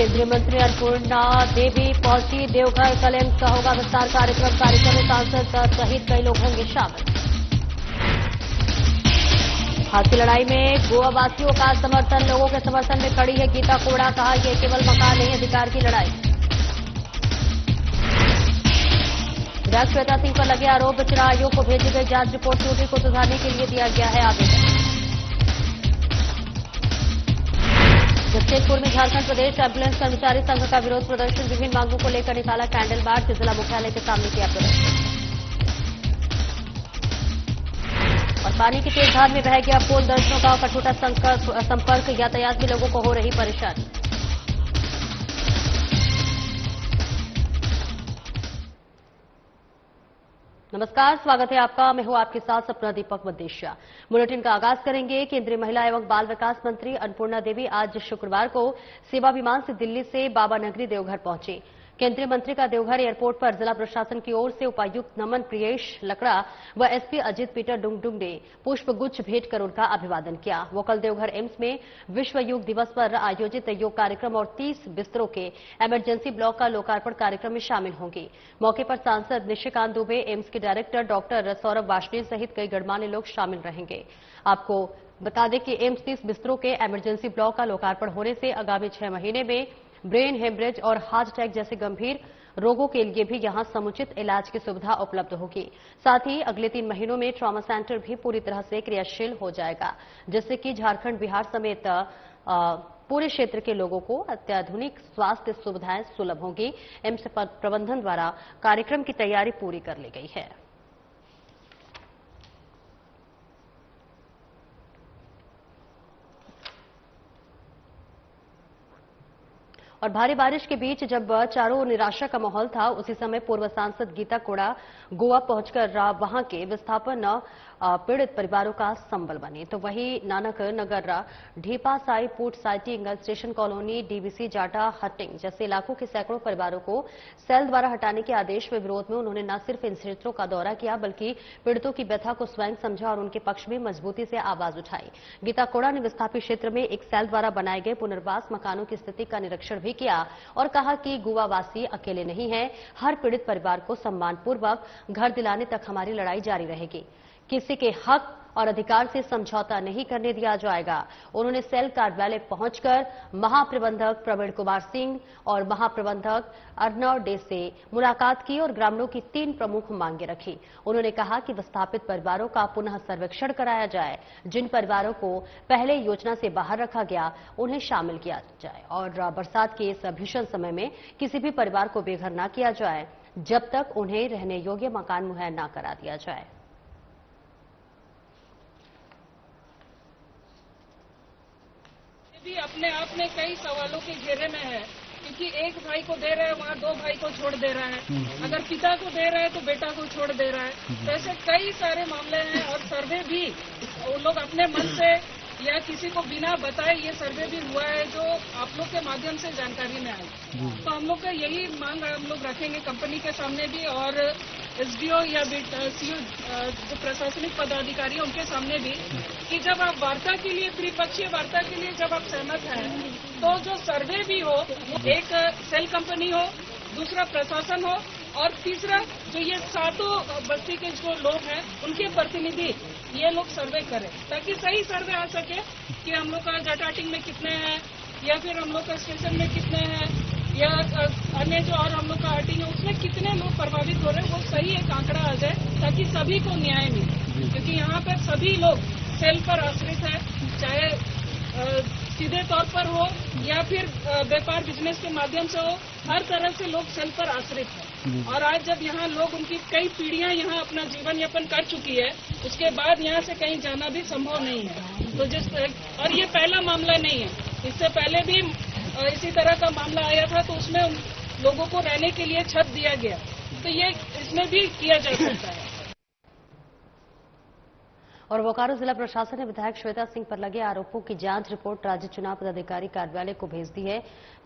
केंद्रीय मंत्री अन्नपूर्णा देवी पहुंची देवघर। कल एम्स का होगा विस्तार कार्यक्रम में सांसद सहित कई लोग होंगे शामिल। हाथी लड़ाई में गोवा वासियों का समर्थन, लोगों के समर्थन में खड़ी है गीता कोड़ा। कहा यह केवल मकान नहीं, अधिकार की लड़ाई। विधायक श्वेता सिंह पर लगे आरोप, चुनाव आयोग को भेजी गई जांच रिपोर्ट, त्रुटि को सुधारने के लिए दिया गया है आवेदन। जगदीशपुर में झारखंड प्रदेश एम्बुलेंस कर्मचारी संघ का विरोध प्रदर्शन, विभिन्न मांगों को लेकर निकाला कैंडल मार्च, जिला मुख्यालय के सामने किया प्रदर्शन। और पानी की तेज धार में बह गया पुल, दर्जनों गांव का टूटा संपर्क, यातायात में लोगों को हो रही परेशानी। नमस्कार, स्वागत है आपका। मैं हूं आपके साथ सपना दीपक मदेशिया। बुलेटिन का आगाज करेंगे। केंद्रीय महिला एवं बाल विकास मंत्री अन्नपूर्णा देवी आज शुक्रवार को सेवा विमान से दिल्ली से बाबा नगरी देवघर पहुंची। केंद्रीय मंत्री का देवघर एयरपोर्ट पर जिला प्रशासन की ओर से उपायुक्त नमन प्रियेश लकड़ा व एसपी अजित पीटर डुंगडुंग ने पुष्पगुच्छ भेंट कर उनका अभिवादन किया। वो कल देवघर एम्स में विश्व योग दिवस पर आयोजित योग कार्यक्रम और 30 बिस्तरों के इमरजेंसी ब्लॉक का लोकार्पण कार्यक्रम में शामिल होंगी। मौके पर सांसद निशिकांत दुबे, एम्स के डायरेक्टर डॉक्टर सौरभ वार्ष्णेय सहित कई गणमान्य लोग शामिल रहेंगे। आपको बता दें कि एम्स 30 बिस्तरों के इमरजेंसी ब्लॉक का लोकार्पण होने से आगामी 6 महीने में ब्रेन हेमरेज और हार्ट अटैक जैसे गंभीर रोगों के लिए भी यहां समुचित इलाज की सुविधा उपलब्ध होगी। साथ ही अगले 3 महीनों में ट्रॉमा सेंटर भी पूरी तरह से क्रियाशील हो जाएगा, जिससे कि झारखंड, बिहार समेत पूरे क्षेत्र के लोगों को अत्याधुनिक स्वास्थ्य सुविधाएं सुलभ होंगी। एम्स प्रबंधन द्वारा कार्यक्रम की तैयारी पूरी कर ली गई है। और भारी बारिश के बीच जब चारों ओर निराशा का माहौल था, उसी समय पूर्व सांसद गीता कोड़ा गोवा पहुंचकर वहां के विस्थापन पीड़ित परिवारों का संबल बनी। तो वहीं नानक नगर, ढीपा साई पुट साइटिंग, स्टेशन कॉलोनी, डीवीसी जाटा हटिंग जैसे इलाकों के सैकड़ों परिवारों को सेल द्वारा हटाने के आदेश में विरोध में उन्होंने न सिर्फ इन क्षेत्रों का दौरा किया, बल्कि पीड़ितों की व्यथा को स्वयं समझा और उनके पक्ष में मजबूती से आवाज उठाई। गीता कोड़ा ने विस्थापित क्षेत्र में एक सेल द्वारा बनाए गए पुनर्वास मकानों की स्थिति का निरीक्षण भी किया और कहा कि गोवावासी अकेले नहीं हैं, हर पीड़ित परिवार को सम्मानपूर्वक घर दिलाने तक हमारी लड़ाई जारी रहेगी। किसी के हक और अधिकार से समझौता नहीं करने दिया जाएगा। उन्होंने सेल कार्यालय पहुंचकर महाप्रबंधक प्रवीण कुमार सिंह और महाप्रबंधक अर्नव डे से मुलाकात की और ग्रामीणों की 3 प्रमुख मांगे रखी। उन्होंने कहा कि विस्थापित परिवारों का पुनः सर्वेक्षण कराया जाए, जिन परिवारों को पहले योजना से बाहर रखा गया उन्हें शामिल किया जाए और बरसात के इस भीषण समय में किसी भी परिवार को बेघर न किया जाए जब तक उन्हें रहने योग्य मकान मुहैया न करा दिया जाए। भी अपने आप में कई सवालों के घेरे में है, क्योंकि एक भाई को दे रहा है, वहाँ 2 भाई को छोड़ दे रहा है। अगर पिता को दे रहा है तो बेटा को छोड़ दे रहा है। तो ऐसे कई सारे मामले हैं और सर्वे भी वो लोग अपने मन से या किसी को बिना बताए ये सर्वे भी हुआ है, जो आप लोग के माध्यम से जानकारी में आई। तो हम लोग का यही मांग हम लोग रखेंगे कंपनी के सामने भी और एसडीओ या सीओ जो प्रशासनिक पदाधिकारी है उनके सामने भी, कि जब आप वार्ता के लिए, त्रिपक्षीय वार्ता के लिए जब आप सहमत हैं, तो जो सर्वे भी हो, एक सेल कंपनी हो, दूसरा प्रशासन हो और तीसरा जो ये 7 बस्ती के जो लोग हैं उनके प्रतिनिधि ये लोग सर्वे करें, ताकि सही सर्वे आ सके कि हम लोग का जटाटिंग में कितने हैं या फिर हम लोग का स्टेशन में कितने हैं या अन्य जो और हम लोग का हटिंग है उसमें कितने लोग प्रभावित हो रहे हैं, वो सही एक आंकड़ा आ जाए ताकि सभी को न्याय मिले। क्योंकि यहाँ पर सभी लोग सेल पर आश्रित है, चाहे सीधे तौर पर हो या फिर व्यापार बिजनेस के माध्यम से हो, हर तरह से लोग सेल पर आश्रित है। और आज जब यहाँ लोग उनकी कई पीढ़ियां यहाँ अपना जीवन यापन कर चुकी है, उसके बाद यहाँ से कहीं जाना भी संभव नहीं है। तो और ये पहला मामला नहीं है, इससे पहले भी इसी तरह का मामला आया था, तो उसमें लोगों को रहने के लिए छत दिया गया। तो ये इसमें भी किया जा सकता है। और बोकारो जिला प्रशासन ने विधायक श्वेता सिंह पर लगे आरोपों की जांच रिपोर्ट राज्य चुनाव पदाधिकारी कार्यालय को भेज दी है।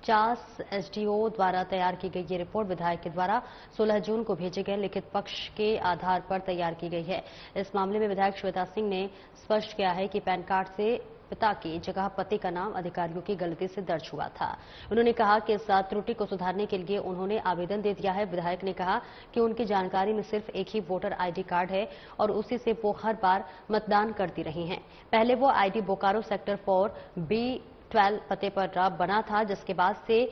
50 एसडीओ द्वारा तैयार की गई ये रिपोर्ट विधायक के द्वारा 16 जून को भेजे गए लिखित पक्ष के आधार पर तैयार की गई है। इस मामले में विधायक श्वेता सिंह ने स्पष्ट किया है कि पैन कार्ड से पिता की जगह पति का नाम अधिकारियों की गलती से दर्ज हुआ था। उन्होंने कहा कि इस त्रुटि को सुधारने के लिए उन्होंने आवेदन दे दिया है। विधायक ने कहा कि उनकी जानकारी में सिर्फ एक ही वोटर आईडी कार्ड है और उसी से वो हर बार मतदान करती रही हैं। पहले वो आईडी बोकारो सेक्टर 4 B12 पते पर बना था, जिसके बाद से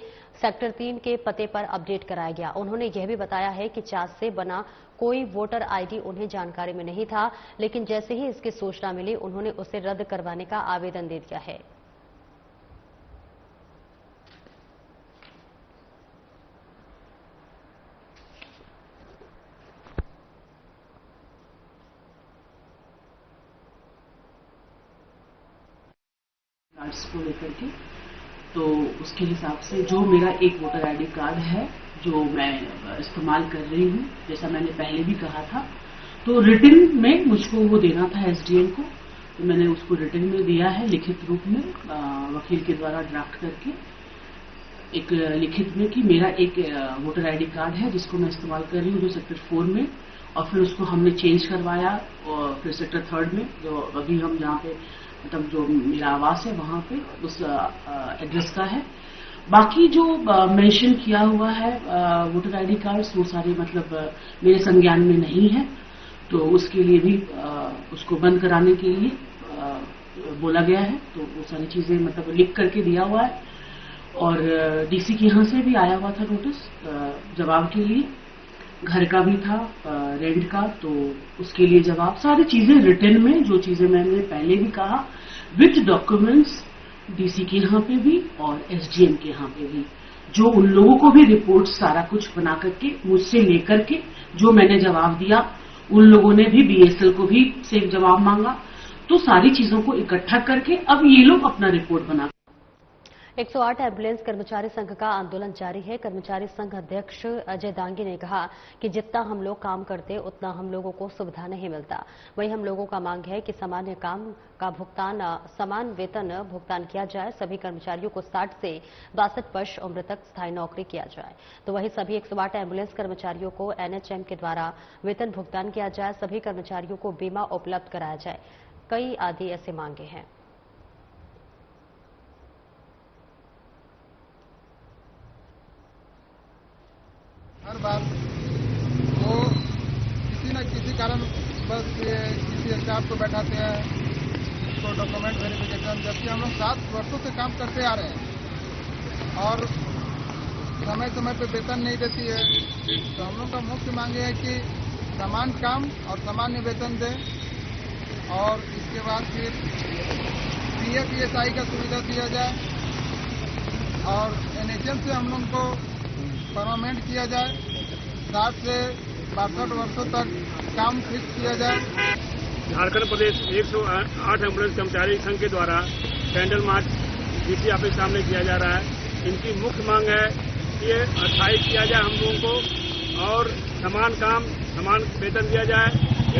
सेक्टर 3 के पते पर अपडेट कराया गया। उन्होंने यह भी बताया है कि चार्ज से बना कोई वोटर आईडी उन्हें जानकारी में नहीं था, लेकिन जैसे ही इसकी सूचना मिली उन्होंने उसे रद्द करवाने का आवेदन दे दिया है। कार्ड्स को लेकर के तो उसके हिसाब से जो मेरा एक वोटर आईडी कार्ड है जो मैं इस्तेमाल कर रही हूँ, जैसा मैंने पहले भी कहा था, तो रिटन में मुझको वो देना था एसडीएम को, तो मैंने उसको रिटन में दिया है लिखित रूप में, वकील के द्वारा ड्राफ्ट करके एक लिखित में कि मेरा एक वोटर आईडी कार्ड है जिसको मैं इस्तेमाल कर रही हूँ जो सेक्टर 4 में, और फिर उसको हमने चेंज करवाया और फिर सेक्टर 3 में जो अभी हम जहाँ पे मतलब जो मेरा आवास है वहां पे उस एड्रेस का है। बाकी जो मेंशन किया हुआ है वोटर आईडी कार्ड्स वो सारे मतलब मेरे संज्ञान में नहीं है, तो उसके लिए भी उसको बंद कराने के लिए बोला गया है। तो वो सारी चीजें मतलब लिख करके दिया हुआ है और डीसी के यहाँ से भी आया हुआ था नोटिस जवाब के लिए, घर का भी था रेंट का, तो उसके लिए जवाब, सारी चीजें रिटर्न में, जो चीजें मैंने पहले भी कहा विथ डॉक्यूमेंट्स डीसी के यहाँ पे भी और एसडीएम के यहाँ पे भी, जो उन लोगों को भी रिपोर्ट सारा कुछ बना करके मुझसे लेकर के जो मैंने जवाब दिया, उन लोगों ने भी बीएसएल को भी सेम जवाब मांगा, तो सारी चीजों को इकट्ठा करके अब ये लोग अपना रिपोर्ट बना। 108 एम्बुलेंस कर्मचारी संघ का आंदोलन जारी है। कर्मचारी संघ अध्यक्ष अजय दांगी ने कहा कि जितना हम लोग काम करते उतना हम लोगों को सुविधा नहीं मिलता। वहीं हम लोगों का मांग है कि सामान्य काम का भुगतान, समान वेतन भुगतान किया जाए। सभी कर्मचारियों को 60 से 62 वर्ष उम्र तक स्थायी नौकरी किया जाए। तो वहीं सभी 108 एम्बुलेंस कर्मचारियों को एनएचएम के द्वारा वेतन भुगतान किया जाए। सभी कर्मचारियों को बीमा उपलब्ध कराया जाए। कई आदि ऐसे मांगे हैं। हर बार वो किसी न किसी कारण बस किसी स्टाफ को बैठाते हैं, उसको डॉक्यूमेंट वेरिफिकेशन, जबकि हम लोग 7 वर्षों से काम करते आ रहे हैं और समय समय पे वेतन नहीं देती है। तो हम लोग का मुख्य मांग है कि समान काम और सामान्य वेतन दें और इसके बाद फिर पीएफ ईएसआई का सुविधा दिया जाए और एनएचएम से हम लोग को परमानेंट किया जाए। 60 से 62 वर्षों तक काम फिक्स किया जाए। झारखंड प्रदेश 108 एम्बुलेंस कर्मचारी संघ के द्वारा कैंडल मार्च डीसी ऑफिस सामने किया जा रहा है। इनकी मुख्य मांग है कि ये अस्थायी किया जाए हम लोगों को और समान काम समान वेतन दिया जाए।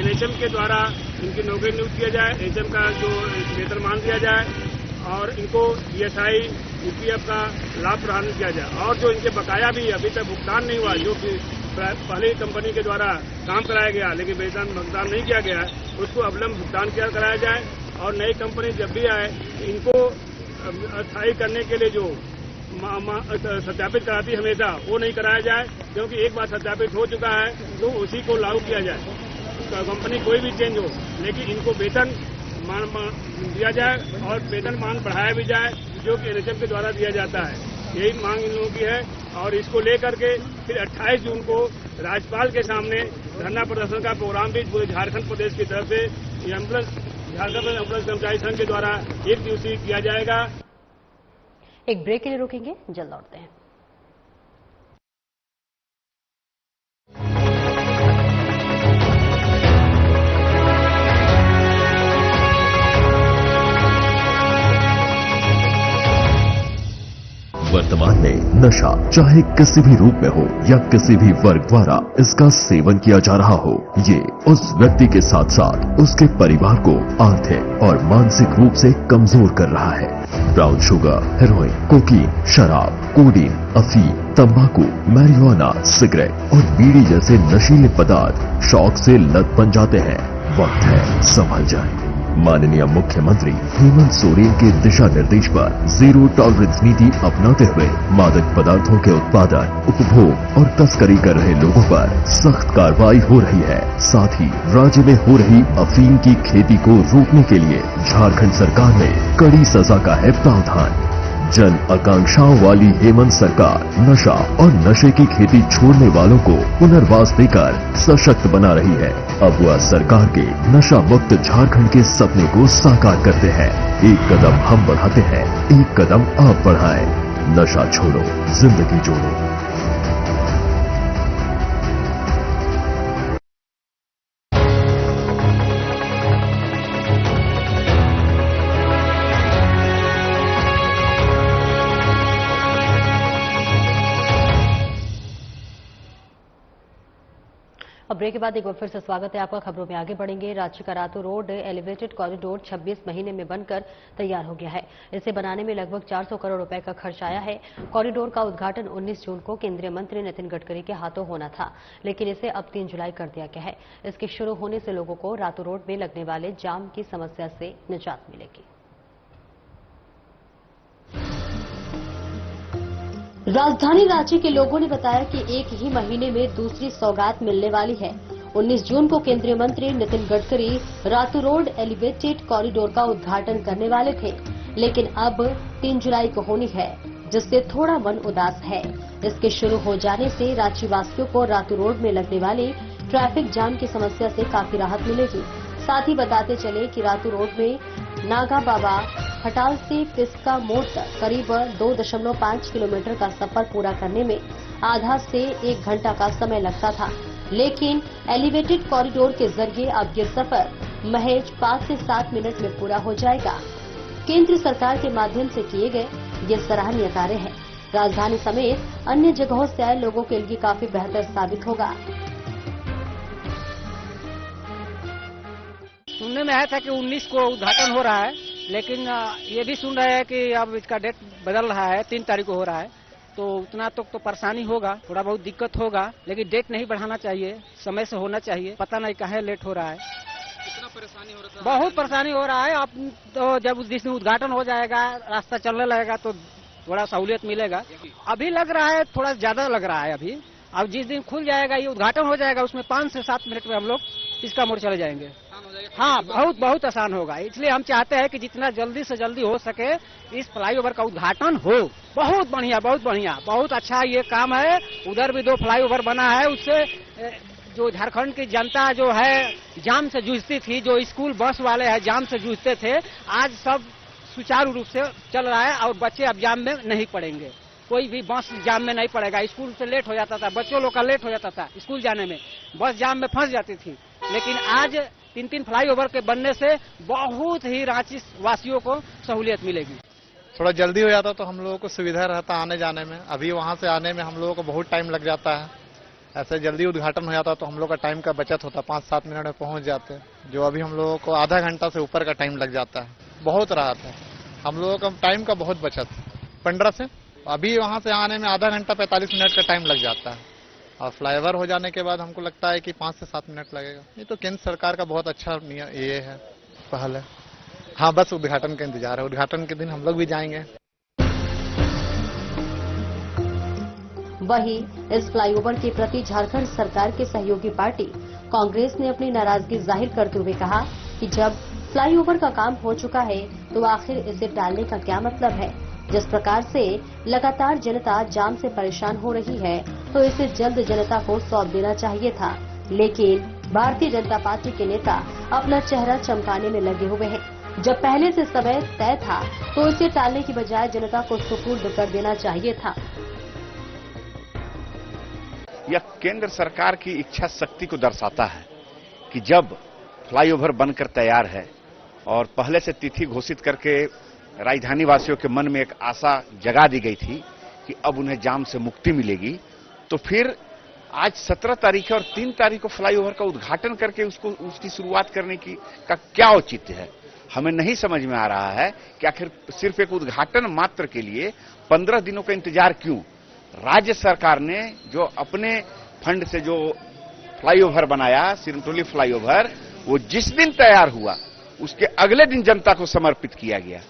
एनएचएम के द्वारा इनकी नौकरी नियुक्त किया जाए, एनएचएम का जो वेतनमान दिया जाए और इनको ईएसआई ईपीएफ का लाभ प्रदान किया जाए। और जो इनके बकाया भी अभी तक भुगतान नहीं हुआ, जो कि पहले कंपनी के द्वारा काम कराया गया लेकिन वेतन भुगतान नहीं किया गया, उसको अविलंब भुगतान कराया जाए। और नई कंपनी जब भी आए इनको अस्थायी करने के लिए जो सत्यापित कराती है हमेशा, वो नहीं कराया जाए, क्योंकि एक बार सत्यापित हो चुका है तो उसी को लागू किया जाए। कंपनी कोई भी चेंज हो, लेकिन इनको वेतन मान दिया जाए और वेतन मान बढ़ाया भी जाए जो कि एनएचएम के द्वारा दिया जाता है। यही मांग इन लोगों की है और इसको लेकर के फिर 28 जून को राज्यपाल के सामने धरना प्रदर्शन का प्रोग्राम भी पूरे झारखंड प्रदेश की तरफ से झारखंड एम्बुलेंस कर्मचारी संघ के द्वारा 1 दिवसीय किया जाएगा। एक ब्रेक के लिए रुकेंगे, जल्द लौटते हैं। वर्तमान में नशा चाहे किसी भी रूप में हो या किसी भी वर्ग द्वारा इसका सेवन किया जा रहा हो, ये उस व्यक्ति के साथ साथ उसके परिवार को आर्थिक और मानसिक रूप से कमजोर कर रहा है। ब्राउन शुगर, हेरोइन, कोकीन, शराब, कोडीन, अफीम, तंबाकू, मैरिजुआना, सिगरेट और बीड़ी जैसे नशीले पदार्थ शौक से लत बन जाते हैं। वक्त है संभल जाए। माननीय मुख्यमंत्री हेमंत सोरेन के दिशा निर्देश पर जीरो टॉलरेंस नीति अपनाते हुए मादक पदार्थों के उत्पादन, उपभोग और तस्करी कर रहे लोगों पर सख्त कार्रवाई हो रही है। साथ ही राज्य में हो रही अफीम की खेती को रोकने के लिए झारखंड सरकार में कड़ी सजा का है प्रावधान। जन आकांक्षाओं वाली हेमंत सरकार नशा और नशे की खेती छोड़ने वालों को पुनर्वास देकर सशक्त बना रही है। अब वह सरकार के नशा मुक्त झारखंड के सपने को साकार करते हैं। एक कदम हम बढ़ाते हैं, एक कदम आप बढ़ाएं। नशा छोड़ो, जिंदगी जोड़ो। अब ब्रेक के बाद एक बार फिर से स्वागत है आपका। खबरों में आगे बढ़ेंगे। रांची का रातू रोड एलिवेटेड कॉरिडोर 26 महीने में बनकर तैयार हो गया है। इसे बनाने में लगभग 400 करोड़ रुपए का खर्च आया है। कॉरिडोर का उद्घाटन 19 जून को केंद्रीय मंत्री नितिन गडकरी के हाथों होना था, लेकिन इसे अब 3 जुलाई कर दिया गया है। इसके शुरू होने से लोगों को रातू रोड में लगने वाले जाम की समस्या से निजात मिलेगी। राजधानी रांची के लोगों ने बताया कि एक ही महीने में दूसरी सौगात मिलने वाली है। 19 जून को केंद्रीय मंत्री Nitin Gadkari Ratu road elevated corridor का उद्घाटन करने वाले थे, लेकिन अब 3 जुलाई को होनी है, जिससे थोड़ा मन उदास है। इसके शुरू हो जाने से रांची वासियों को रातू रोड में लगने वाली ट्रैफिक जाम की समस्या से काफी राहत मिलेगी। साथ ही बताते चले कि रातू रोड में नागा बाबा खटाल से पिस्का मोड़ तक करीब 2.5 किलोमीटर का सफर पूरा करने में आधा से 1 घंटा का समय लगता था, लेकिन एलिवेटेड कॉरिडोर के जरिए अब ये सफर महज 5 से 7 मिनट में पूरा हो जाएगा। केंद्र सरकार के माध्यम से किए गए ये सराहनीय कार्य है। राजधानी समेत अन्य जगहों से आए लोगों के लिए काफी बेहतर साबित होगा। सुनने में आया था कि 19 को उद्घाटन हो रहा है, लेकिन ये भी सुन रहे हैं कि अब इसका डेट बदल रहा है, 3 तारीख को हो रहा है। तो उतना तो परेशानी होगा, थोड़ा बहुत दिक्कत होगा, लेकिन डेट नहीं बढ़ाना चाहिए, समय से होना चाहिए। पता नहीं काहे लेट हो रहा है। कितना परेशानी हो रहा है? बहुत परेशानी हो रहा है। अब तो जब उस दिन उद्घाटन हो जाएगा, रास्ता चलने लगेगा तो थोड़ा सहूलियत मिलेगा। अभी लग रहा है थोड़ा ज्यादा लग रहा है अभी। अब जिस दिन खुल जाएगा, ये उद्घाटन हो जाएगा, उसमें 5 से 7 मिनट में हम लोग इसका मोड़ चले जाएंगे। हाँ, बहुत आसान होगा। इसलिए हम चाहते हैं कि जितना जल्दी से जल्दी हो सके इस फ्लाईओवर का उद्घाटन हो। बहुत बढ़िया, बहुत अच्छा ये काम है। उधर भी 2 फ्लाईओवर बना है, उससे जो झारखंड की जनता जो है जाम से जूझती थी, जो स्कूल बस वाले हैं जाम से जूझते थे, आज सब सुचारू रूप से चल रहा है और बच्चे अब जाम में नहीं पड़ेंगे। कोई भी बस जाम में नहीं पड़ेगा। स्कूल से लेट हो जाता था, बच्चों लोग का लेट हो जाता था स्कूल जाने में, बस जाम में फंस जाती थी। लेकिन आज 3 फ्लाईओवर के बनने से बहुत ही रांची वासियों को सहूलियत मिलेगी। थोड़ा जल्दी हो जाता तो हम लोगों को सुविधा रहता आने जाने में। अभी वहां से आने में हम लोगों को बहुत टाइम लग जाता है। ऐसे जल्दी उद्घाटन हो जाता तो हम लोग का टाइम का बचत होता, 5-7 मिनट में पहुंच जाते, जो अभी हम लोगों को आधा घंटा से ऊपर का टाइम लग जाता है। बहुत राहत है, हम लोगों का टाइम का बहुत बचत। 15 से अभी वहां से आने में आधा घंटा 45 मिनट का टाइम लग जाता है, और फ्लाईओवर हो जाने के बाद हमको लगता है कि 5 से 7 मिनट लगेगा। ये तो केंद्र सरकार का बहुत अच्छा ये है, पहल है। हाँ, बस उद्घाटन का इंतजार है। उद्घाटन के दिन हम लोग भी जाएंगे। वहीं इस फ्लाईओवर के प्रति झारखंड सरकार के सहयोगी पार्टी कांग्रेस ने अपनी नाराजगी जाहिर करते हुए कहा कि जब फ्लाईओवर का काम हो चुका है तो आखिर इसे टालने का क्या मतलब है। जिस प्रकार से लगातार जनता जाम से परेशान हो रही है तो इसे जल्द जनता को सौंप देना चाहिए था, लेकिन भारतीय जनता पार्टी के नेता अपना चेहरा चमकाने में लगे हुए हैं। जब पहले से समय तय था तो इसे टालने की बजाय जनता को सुपुर्द कर देना चाहिए था। यह केंद्र सरकार की इच्छा शक्ति को दर्शाता है कि जब फ्लाईओवर बनकर तैयार है और पहले से तिथि घोषित करके राजधानी वासियों के मन में एक आशा जगा दी गई थी कि अब उन्हें जाम से मुक्ति मिलेगी, तो फिर आज 17 तारीख है और 3 तारीख को फ्लाईओवर का उद्घाटन करके उसकी शुरुआत करने की का क्या औचित्य है। हमें नहीं समझ में आ रहा है कि आखिर सिर्फ एक उद्घाटन मात्र के लिए 15 दिनों का इंतजार क्यों। राज्य सरकार ने जो अपने फंड से जो फ्लाईओवर बनाया, सिरमटोली फ्लाईओवर, वो जिस दिन तैयार हुआ उसके अगले दिन जनता को समर्पित किया गया।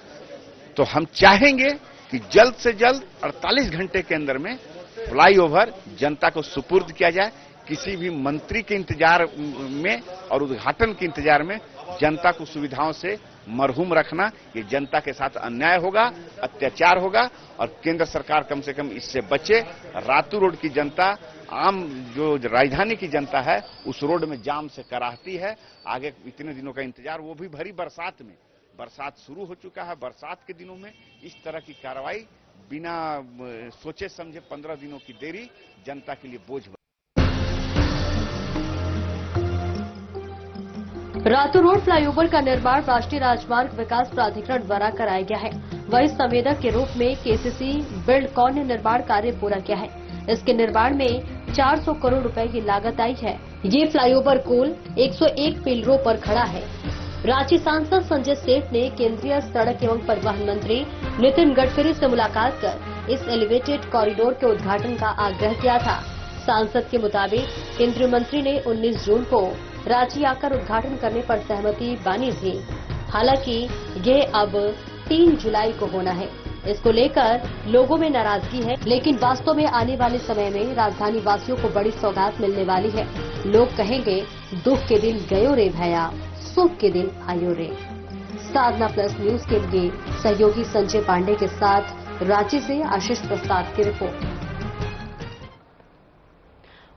तो हम चाहेंगे कि जल्द से जल्द 48 घंटे के अंदर में फ्लाईओवर जनता को सुपुर्द किया जाए। किसी भी मंत्री के इंतजार में और उद्घाटन के इंतजार में जनता को सुविधाओं से मरहूम रखना, ये जनता के साथ अन्याय होगा, अत्याचार होगा और केंद्र सरकार कम से कम इससे बचे। रातू रोड की जनता, आम जो राजधानी की जनता है, उस रोड में जाम से कराहती है। आगे इतने दिनों का इंतजार, वो भी भरी बरसात में। बरसात शुरू हो चुका है, बरसात के दिनों में इस तरह की कार्रवाई बिना सोचे समझे 15 दिनों की देरी जनता के लिए बोझ। रातू रोड फ्लाईओवर का निर्माण राष्ट्रीय राजमार्ग विकास प्राधिकरण द्वारा कराया गया है। वही संवेदक के रूप में केसीसी बिल्डकॉन ने निर्माण कार्य पूरा किया है। इसके निर्माण में 400 करोड़ रुपए की लागत आई है। ये फ्लाईओवर कुल 101 पिलरों पर खड़ा है। रांची सांसद संजय सेठ ने केंद्रीय सड़क एवं परिवहन मंत्री नितिन गडकरी से मुलाकात कर इस एलिवेटेड कॉरिडोर के उद्घाटन का आग्रह किया था। सांसद के मुताबिक केंद्रीय मंत्री ने 19 जून को रांची आकर उद्घाटन करने पर सहमति बानी थी। हालांकि यह अब 3 जुलाई को होना है। इसको लेकर लोगों में नाराजगी है, लेकिन वास्तव में आने वाले समय में राजधानी वासियों को बड़ी सौगात मिलने वाली है। लोग कहेंगे, दुख के दिन गयो रे भैया, सुख के दिन आयो रे। साधना प्लस न्यूज के लिए सहयोगी संजय पांडे के साथ रांची से आशीष प्रसाद की रिपोर्ट।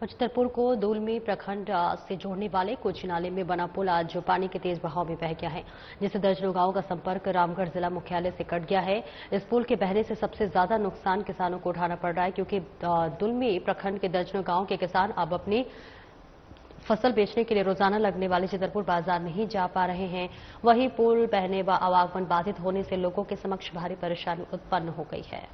छतरपुर को दुलमी प्रखंड से जोड़ने वाले कोची नाले में बना पुल आज पानी के तेज बहाव में बह गया है, जिससे दर्जनों गांवों का संपर्क रामगढ़ जिला मुख्यालय से कट गया है। इस पुल के बहने से सबसे ज्यादा नुकसान किसानों को उठाना पड़ रहा है, क्योंकि दुलमी प्रखंड के दर्जनों गांवों के किसान अब अपनी फसल बेचने के लिए रोजाना लगने वाले छतरपुर बाजार नहीं जा पा रहे हैं। वहीं पुल बहने व आवागमन बाधित होने से लोगों के समक्ष भारी परेशानी उत्पन्न हो गई है।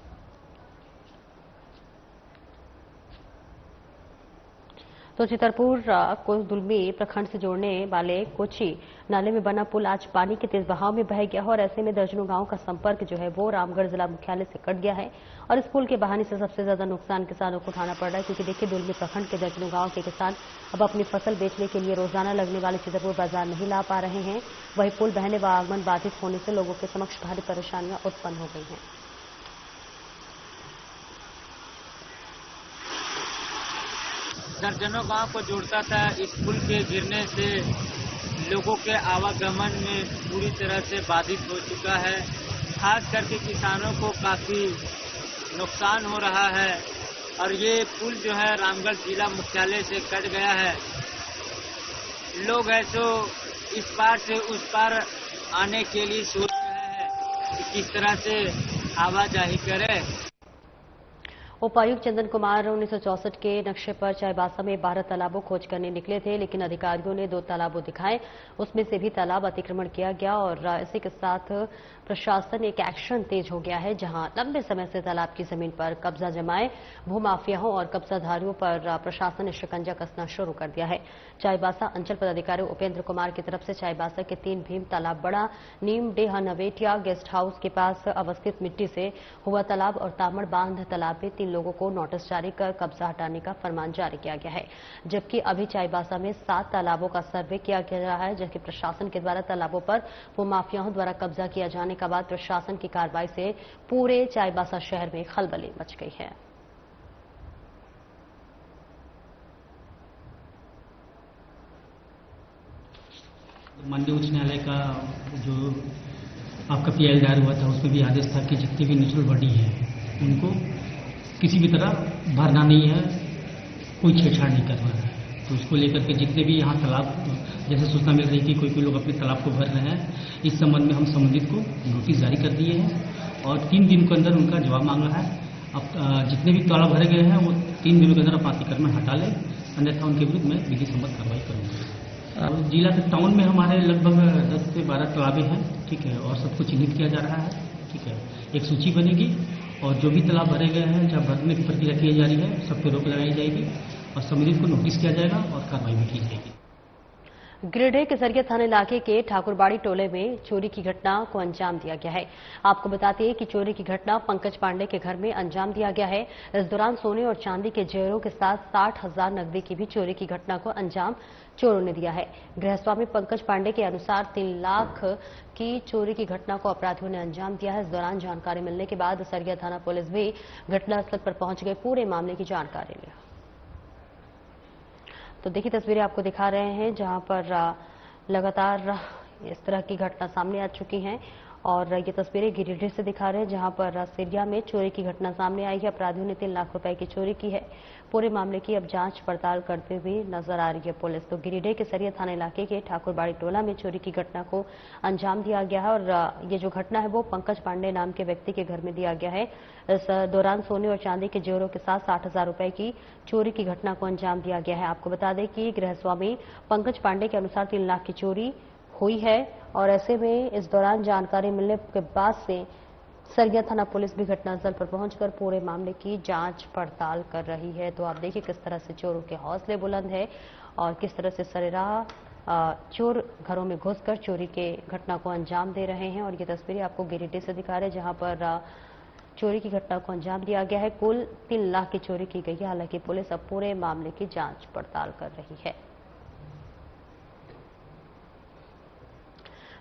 तो छतरपुर को दुलमी प्रखंड से जोड़ने वाले कोची नाले में बना पुल आज पानी के तेज बहाव में बह गया और ऐसे में दर्जनों गांवों का संपर्क जो है वो रामगढ़ जिला मुख्यालय से कट गया है। और इस पुल के बहाने से सबसे ज्यादा नुकसान किसानों को उठाना पड़ रहा है, क्योंकि देखिए दुलमी प्रखंड के दर्जनों गांव के किसान अब अपनी फसल बेचने के लिए रोजाना लगने वाले छतरपुर बाजार नहीं ला पा रहे हैं। वही पुल बहने व आगमन बाधित होने से लोगों के समक्ष भारी परेशानियां उत्पन्न हो गई हैं। दर्जनों गांव को जोड़ता था। इस पुल के गिरने से लोगों के आवागमन में पूरी तरह से बाधित हो चुका है। खास करके किसानों को काफी नुकसान हो रहा है और ये पुल जो है रामगढ़ जिला मुख्यालय से कट गया है। लोग ऐसो इस पार से उस पार आने के लिए सोच रहे हैं कि किस तरह से आवाजाही करें। उपायुक्त चंदन कुमार 1964 के नक्शे पर चाईबासा में 12 तालाबों खोज करने निकले थे, लेकिन अधिकारियों ने 2 तालाबों दिखाए, उसमें से भी तालाब अतिक्रमण किया गया और इसी के साथ प्रशासन एक एक्शन तेज हो गया है, जहां लंबे समय से तालाब की जमीन पर कब्जा जमाए भूमाफियाओं और कब्जाधारियों पर प्रशासन ने शिकंजा कसना शुरू कर दिया है। चाईबासा अंचल पदाधिकारी उपेंद्र कुमार की तरफ से चाईबासा के 3 भीम तालाब, बड़ा नीम डेह नवेटिया गेस्ट हाउस के पास अवस्थित मिट्टी से हुआ तालाब और तामड़ बांध तालाब में 3 लोगों को नोटिस जारी कर कब्जा हटाने का फरमान जारी किया गया है। जबकि अभी चाईबासा में 7 तालाबों का सर्वे किया जा रहा है, जबकि प्रशासन के द्वारा तालाबों पर भूमाफियाओं द्वारा कब्जा किया जाने के बाद प्रशासन की कार्रवाई से पूरे चाईबासा शहर में खलबली मच गई है। माननीय उच्च न्यायालय का जो आपका पीआई दायर हुआ था, उसमें भी आदेश था कि जितनी भी नेचुरल बॉडी है उनको किसी भी तरह भरना नहीं है, कोई छेड़छाड़ नहीं करना है। तो इसको लेकर के जितने भी यहाँ तालाब, जैसे सूचना मिल रही थी कोई लोग अपने तालाब को भर रहे हैं, इस संबंध में हम संबंधित को नोटिस जारी कर दिए हैं और 3 दिन के अंदर उनका जवाब मांग रहा है। अब जितने भी तालाब भरे गए हैं वो 3 दिनों के अंदर आप अतिक्रमण हटा लें, अन्यथा उनके विरुद्ध में विधि सम्मत कार्रवाई करूँगा। जिला के टाउन में हमारे लगभग 10 से 12 तालाबें हैं, ठीक है, और सबको चिन्हित किया जा रहा है, ठीक है। एक सूची बनेगी और जो भी तालाब भरे गए हैं, जब भरने की प्रक्रिया की जा रही है, सब पे रोक लगाई जाएगी और संबंधित को नोटिस किया जाएगा और कार्रवाई भी की जाएगी। गिरिडीह केसरिया थाना इलाके के ठाकुरबाड़ी टोले में चोरी की घटना को अंजाम दिया गया है। आपको बताते हैं कि चोरी की घटना पंकज पांडे के घर में अंजाम दिया गया है। इस दौरान सोने और चांदी के जेवरों के साथ 60,000 नकदी की भी चोरी की घटना को अंजाम चोरों ने दिया है। गृहस्वामी पंकज पांडे के अनुसार 3 लाख की चोरी की घटना को अपराधियों ने अंजाम दिया है। इस दौरान जानकारी मिलने के बाद सरिया थाना पुलिस भी घटनास्थल पर पहुंच गई, पूरे मामले की जानकारी ली। तो देखिए तस्वीरें आपको दिखा रहे हैं जहां पर लगातार इस तरह की घटना सामने आ चुकी हैं और ये तस्वीरें गिरिडीह से दिखा रहे हैं जहां पर सरिया में चोरी की घटना सामने आई है। अपराधियों ने 3 लाख रुपए की चोरी की है। पूरे मामले की अब जांच पड़ताल करते हुए नजर आ रही है पुलिस। तो गिरिडीह के सरिया थाना इलाके के ठाकुरबाड़ी टोला में चोरी की घटना को अंजाम दिया गया है और ये जो घटना है वो पंकज पांडे नाम के व्यक्ति के घर में दिया गया है। इस दौरान सोने और चांदी के जेवरों के साथ 60,000 रुपए की चोरी की घटना को अंजाम दिया गया है। आपको बता दें कि गृहस्वामी पंकज पांडे के अनुसार 3 लाख की चोरी हुई है और ऐसे में इस दौरान जानकारी मिलने के बाद से सरिया थाना पुलिस भी घटनास्थल पर पहुंचकर पूरे मामले की जांच पड़ताल कर रही है। तो आप देखिए किस तरह से चोरों के हौसले बुलंद है और किस तरह से सरेराह चोर घरों में घुसकर चोरी के घटना को अंजाम दे रहे हैं। और ये तस्वीरें आपको गिरिडीह से दिखा रहे हैं जहां पर चोरी की घटना को अंजाम दिया गया है। कुल 3 लाख की चोरी की गई है। हालांकि पुलिस अब पूरे मामले की जांच पड़ताल कर रही है।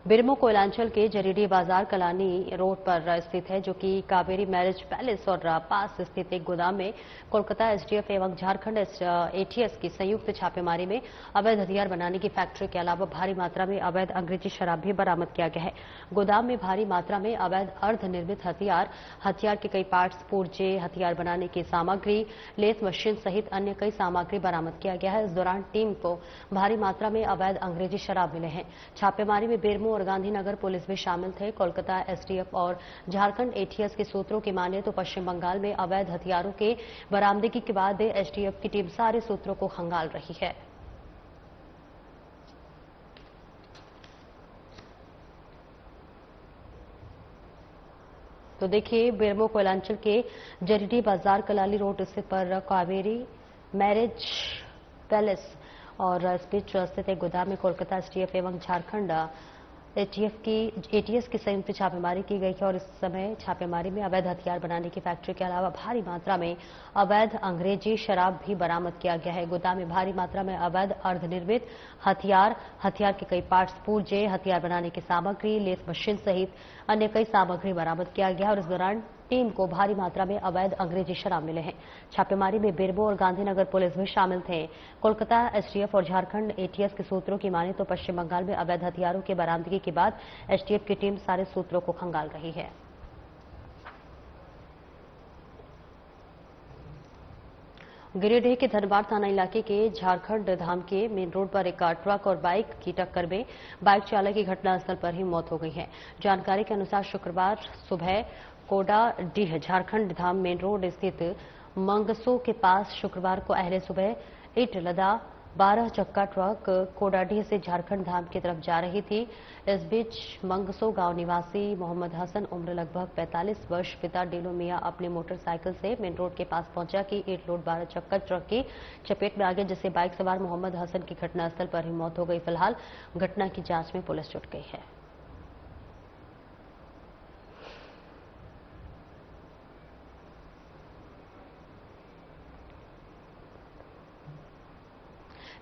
बिरमो कोयलांचल के जरीडीह बाजार कलानी रोड पर स्थित है जो कि कावेरी मैरिज पैलेस और पास स्थित एक गोदाम में कोलकाता एसटीएफ एवं झारखंड एटीएस की संयुक्त छापेमारी में अवैध हथियार बनाने की फैक्ट्री के अलावा भारी मात्रा में अवैध अंग्रेजी शराब भी बरामद किया गया है। गोदाम में भारी मात्रा में अवैध अर्धनिर्मित हथियार के कई पार्ट्स, पुर्जे, हथियार बनाने की सामग्री, लेथ मशीन सहित अन्य कई सामग्री बरामद किया गया है। इस दौरान टीम को भारी मात्रा में अवैध अंग्रेजी शराब मिले हैं। छापेमारी में बिरमो और गांधीनगर पुलिस भी शामिल थे। कोलकाता एसटीएफ और झारखंड एटीएस के सूत्रों की माने तो पश्चिम बंगाल में अवैध हथियारों के बरामदगी के बाद एसटीएफ की टीम सारे सूत्रों को खंगाल रही है। तो देखिए बिरमो कोयलांचल के जरीडीह बाजार कलाली रोड स्थित पर कावेरी मैरिज पैलेस और इस बीच स्थित एक गोदाम में कोलकाता एसटीएफ एवं झारखंड एटीएस की संयुक्त छापेमारी की गई है और इस समय छापेमारी में अवैध हथियार बनाने की फैक्ट्री के अलावा भारी मात्रा में अवैध अंग्रेजी शराब भी बरामद किया गया है। गोदाम में भारी मात्रा में अवैध अर्धनिर्मित हथियार के कई पार्ट्स, पुर्जे, हथियार बनाने की सामग्री, लेथ मशीन सहित अन्य कई सामग्री बरामद किया गया और इस दौरान टीम को भारी मात्रा में अवैध अंग्रेजी शराब मिले हैं। छापेमारी में बिरमो और गांधीनगर पुलिस भी शामिल थे। कोलकाता एसटीएफ और झारखंड एटीएस के सूत्रों की माने तो पश्चिम बंगाल में अवैध हथियारों की बरामदगी के बाद एसटीएफ की टीम सारे सूत्रों को खंगाल रही है। गिरिडीह के धनबाद थाना इलाके के झारखंड धाम के मेन रोड पर एक ट्रक और बाइक की टक्कर में बाइक चालक की घटनास्थल पर ही मौत हो गई है। जानकारी के अनुसार शुक्रवार सुबह कोडाडीह झारखंड धाम मेन रोड स्थित मंगसो के पास शुक्रवार को अहले सुबह ईंट लदा 12 चक्का ट्रक कोडाडीह से झारखंड धाम की तरफ जा रही थी। इस बीच मंगसो गांव निवासी मोहम्मद हसन उम्र लगभग 45 वर्ष पिता डीलो मियां अपने मोटरसाइकिल से मेन रोड के पास पहुंचा कि ईंट लोड 12 चक्का ट्रक की चपेट में आ गया, जिससे बाइक सवार मोहम्मद हसन की घटनास्थल पर ही मौत हो गई। फिलहाल घटना की जांच में पुलिस जुट गई है।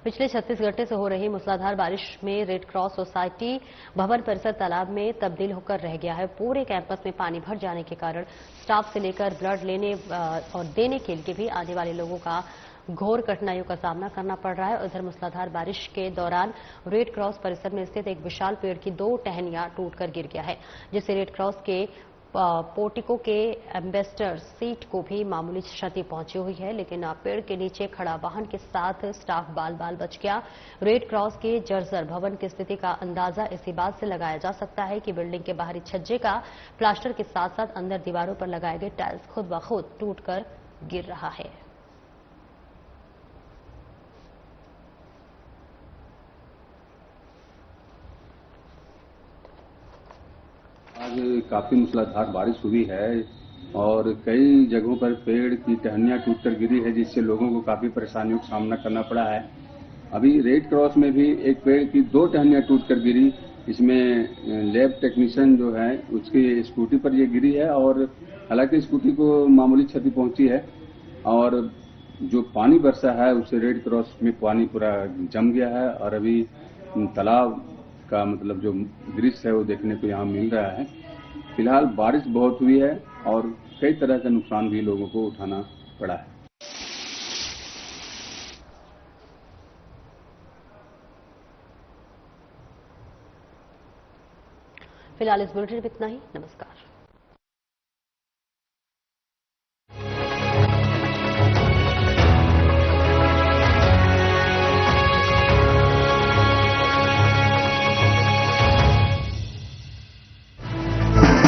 पिछले 36 घंटे से हो रही मूसलाधार बारिश में रेड क्रॉस सोसाइटी भवन परिसर तालाब में तब्दील होकर रह गया है। पूरे कैंपस में पानी भर जाने के कारण स्टाफ से लेकर ब्लड लेने और देने के लिए भी आने वाले लोगों का घोर कठिनाइयों का सामना करना पड़ रहा है। उधर मूसलाधार बारिश के दौरान रेड क्रॉस परिसर में स्थित एक विशाल पेड़ की 2 टहनियां टूटकर गिर गया है, जिससे रेड क्रॉस के पोर्टिको के एम्बेसडर सीट को भी मामूली क्षति पहुंची हुई है, लेकिन पेड़ के नीचे खड़ा वाहन के साथ स्टाफ बाल बच गया। रेड क्रॉस के जर्जर भवन की स्थिति का अंदाजा इसी बात से लगाया जा सकता है कि बिल्डिंग के बाहरी छज्जे का प्लास्टर के साथ साथ अंदर दीवारों पर लगाए गए टाइल्स खुद ब खुद टूटकर गिर रहा है। आज काफी मूसलाधार बारिश हुई है और कई जगहों पर पेड़ की टहनियां टूटकर गिरी है, जिससे लोगों को काफी परेशानियों का सामना करना पड़ा है। अभी रेड क्रॉस में भी एक पेड़ की 2 टहनियां टूटकर गिरी। इसमें लैब टेक्नीशियन जो है उसकी स्कूटी पर ये गिरी है और हालांकि स्कूटी को मामूली क्षति पहुंची है और जो पानी बरसा है उससे रेड क्रॉस में पानी पूरा जम गया है और अभी तालाब का मतलब जो दृश्य है वो देखने को यहाँ मिल रहा है। फिलहाल बारिश बहुत हुई है और कई तरह का नुकसान भी लोगों को उठाना पड़ा है। फिलहाल इस बुलेटिन में इतना ही। नमस्कार।